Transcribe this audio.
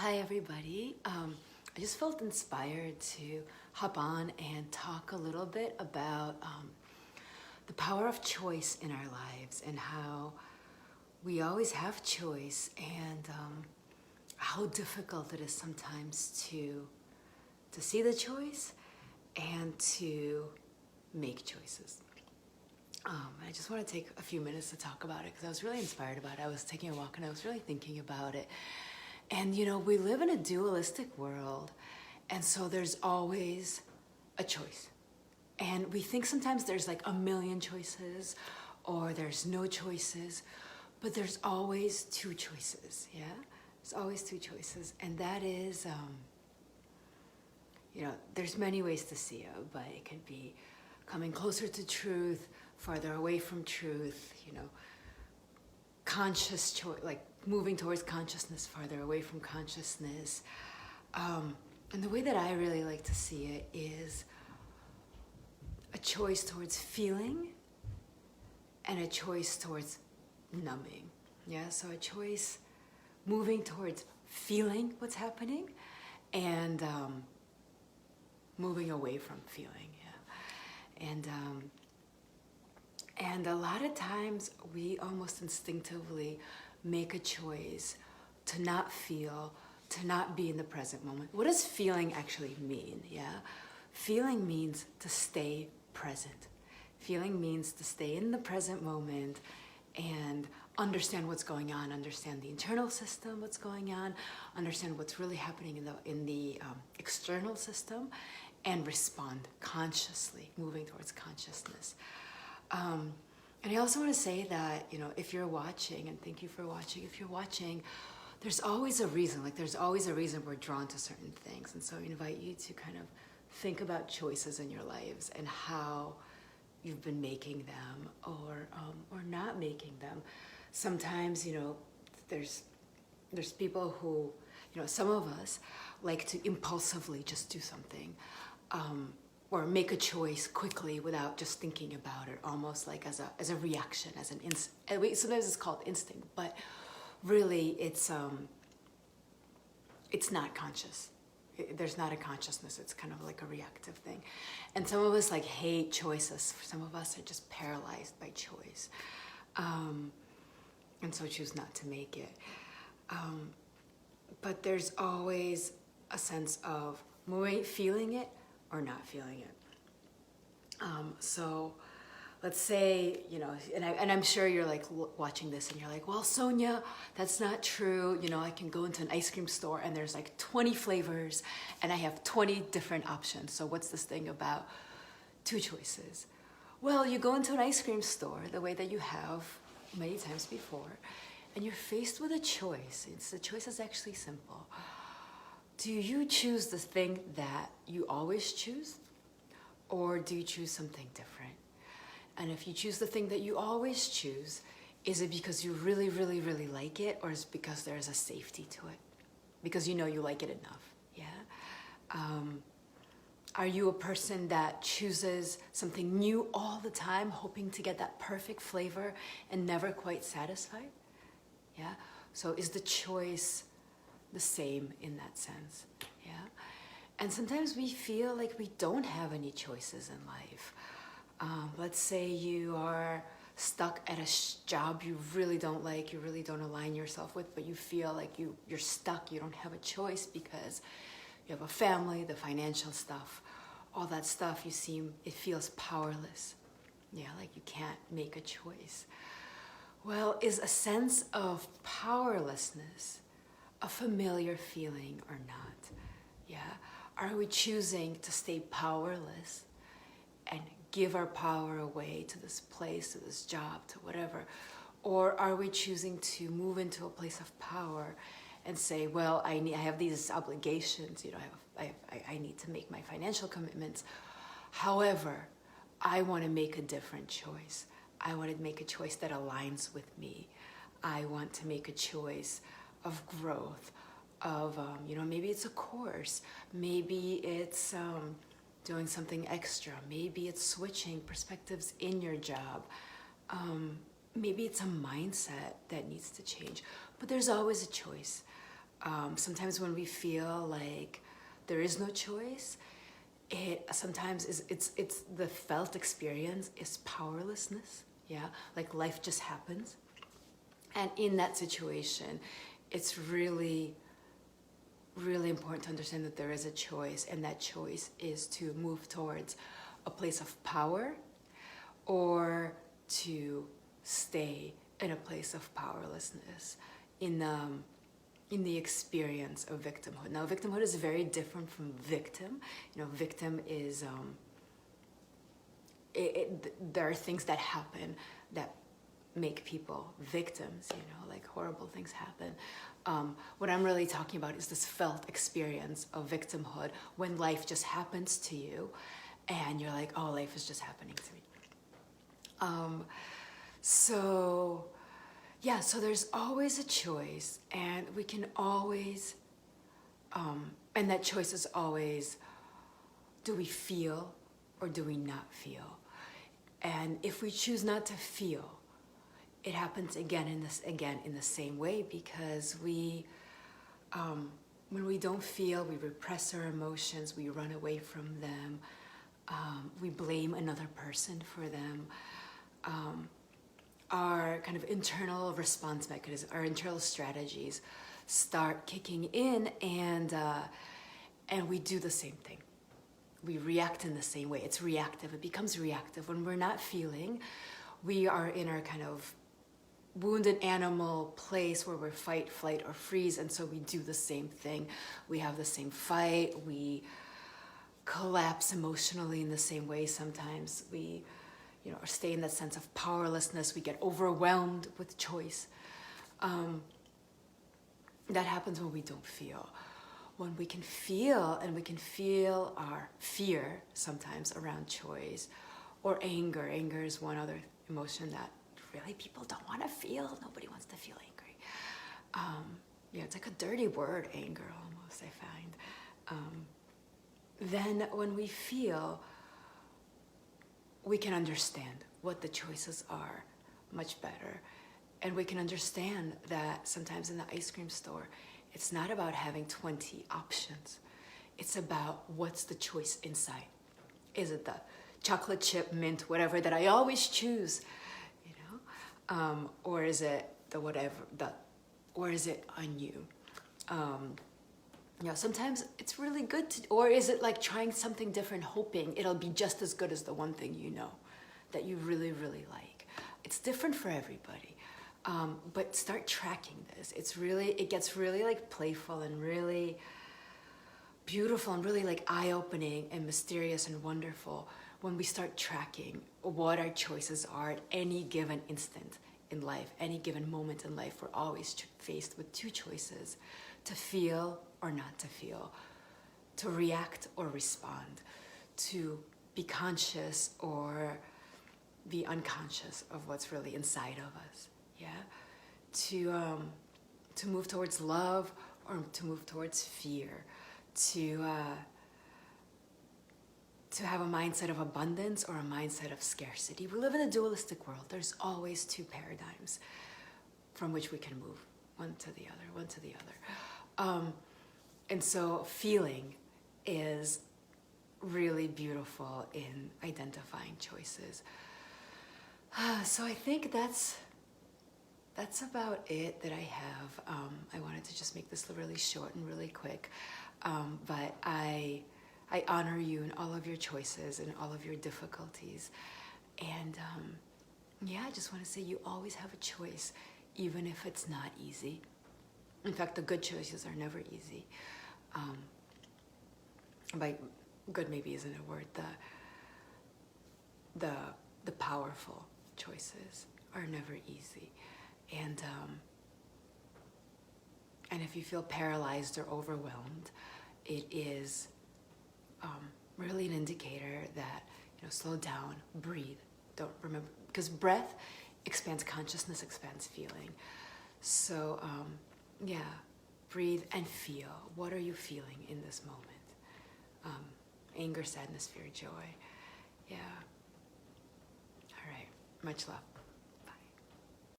Hi everybody. I just felt inspired to hop on and talk a little bit about the power of choice in our lives and how we always have choice and how difficult it is sometimes to see the choice and to make choices. I just want to take a few minutes to talk about it because I was really inspired about it. I was taking a walk and I was really thinking about it. And you know, we live in a dualistic world, and so there's always a choice. And we think sometimes there's like a million choices or there's no choices, but there's always two choices, yeah? There's always two choices. And that is, there's many ways to see it, but it could be coming closer to truth, farther away from truth, conscious choice, like moving towards consciousness, farther away from consciousness. And the way that I really like to see it is a choice towards feeling and a choice towards numbing. Yeah, so a choice moving towards feeling what's happening and moving away from feeling. Yeah, and a lot of times we almost instinctively make a choice to not feel, to not be in the present moment. What does feeling actually mean? Yeah, feeling means to stay present. Feeling means to stay in the present moment and understand what's going on, understand the internal system, what's going on, understand what's really happening in the external system, and respond consciously, moving towards consciousness. And I also want to say that, if you're watching, and thank you for watching, if you're watching, there's always a reason, there's always a reason we're drawn to certain things. And so I invite you to kind of think about choices in your lives and how you've been making them or not making them. Sometimes, there's people who, some of us like to impulsively just do something. Or make a choice quickly without just thinking about it, almost like as a reaction, as an sometimes it's called instinct, but really it's not conscious. There's not a consciousness. It's kind of like a reactive thing, and some of us hate choices. Some of us are just paralyzed by choice, and so choose not to make it. But there's always a sense of feeling it or not feeling it. So let's say, and I'm sure you're watching this and you're like, well, Sonia, that's not true. I can go into an ice cream store and there's 20 flavors and I have 20 different options. So what's this thing about two choices? Well, you go into an ice cream store the way that you have many times before, and you're faced with a choice. The choice is actually simple. Do you choose the thing that you always choose? Or do you choose something different? And if you choose the thing that you always choose, is it because you really, really, really like it? Or is it because there's a safety to it? Because you like it enough, yeah? Are you a person that chooses something new all the time, hoping to get that perfect flavor and never quite satisfied? Yeah? So is the choice the same in that sense? Yeah? And sometimes we feel like we don't have any choices in life. Let's say you are stuck at a job you really don't like, you really don't align yourself with, but you feel like you're stuck, you don't have a choice because you have a family, the financial stuff, all that stuff, it feels powerless. Yeah, like you can't make a choice. Well, is a sense of powerlessness a familiar feeling or not? Yeah. Are we choosing to stay powerless and give our power away to this place, to this job, to whatever? Or are we choosing to move into a place of power and say, well, I have these obligations, I need to make my financial commitments. However, I want to make a different choice. I want to make a choice that aligns with me. I want to make a choice of growth, of, maybe it's a course, maybe it's doing something extra, maybe it's switching perspectives in your job, maybe it's a mindset that needs to change, but there's always a choice. Sometimes when we feel like there is no choice, it sometimes is it's the felt experience is powerlessness. Yeah, like life just happens, and in that situation, it's really really important to understand that there is a choice, and that choice is to move towards a place of power or to stay in a place of powerlessness in the experience of victimhood. Now, victimhood is very different from victim. You know, victim is there are things that happen that make people victims, you know, like horrible things happen. What I'm really talking about is this felt experience of victimhood when life just happens to you and you're like, oh, life is just happening to me. So yeah, so there's always a choice, and we can always, and that choice is always, do we feel or do we not feel? And if we choose not to feel, it happens again in the same way, because we, when we don't feel, we repress our emotions, we run away from them, we blame another person for them. Our kind of internal response mechanism, our internal strategies start kicking in, and we do the same thing. We react in the same way. It's reactive. It becomes reactive. When we're not feeling, we are in our kind of wounded animal place where we're fight, flight, or freeze, and so we do the same thing. We have the same fight. We collapse emotionally in the same way sometimes. We, you know, or stay in that sense of powerlessness. We get overwhelmed with choice. That happens when we don't feel. When we can feel, and we can feel our fear sometimes around choice, or anger. Anger is one other emotion that really people don't want to feel. Nobody wants to feel angry. Yeah, it's like a dirty word, anger, almost, I find. Then when we feel, we can understand what the choices are much better. And we can understand that sometimes in the ice cream store, it's not about having 20 options. It's about what's the choice inside. Is it the chocolate chip mint, whatever that I always choose, you know? Or is it the whatever, or is it on you? You know, sometimes it's really good to, or is it like trying something different, hoping it'll be just as good as the one thing you know that you really, really like. It's different for everybody. But start tracking this. It gets really like playful and really beautiful and really like eye-opening and mysterious and wonderful when we start tracking what our choices are at any given instant in life, any given moment in life. We're always faced with two choices: to feel or not to feel, to react or respond, to be conscious or be unconscious of what's really inside of us. Yeah, to move towards love or to move towards fear, to have a mindset of abundance or a mindset of scarcity. We live in a dualistic world. There's always two paradigms from which we can move, one to the other. And so feeling is really beautiful in identifying choices. So I think that's about it that I have. I wanted to just make this really short and really quick, but I honor you in all of your choices and all of your difficulties. And yeah, I just want to say you always have a choice, even if it's not easy. In fact, the good choices are never easy. By good maybe isn't a word. The powerful choices are never easy. And if you feel paralyzed or overwhelmed, it is really an indicator that, you know, slow down, breathe. Don't remember, because breath expands consciousness, expands feeling. So yeah, breathe and feel. What are you feeling in this moment? Anger, sadness, fear, joy. Yeah. All right. Much love.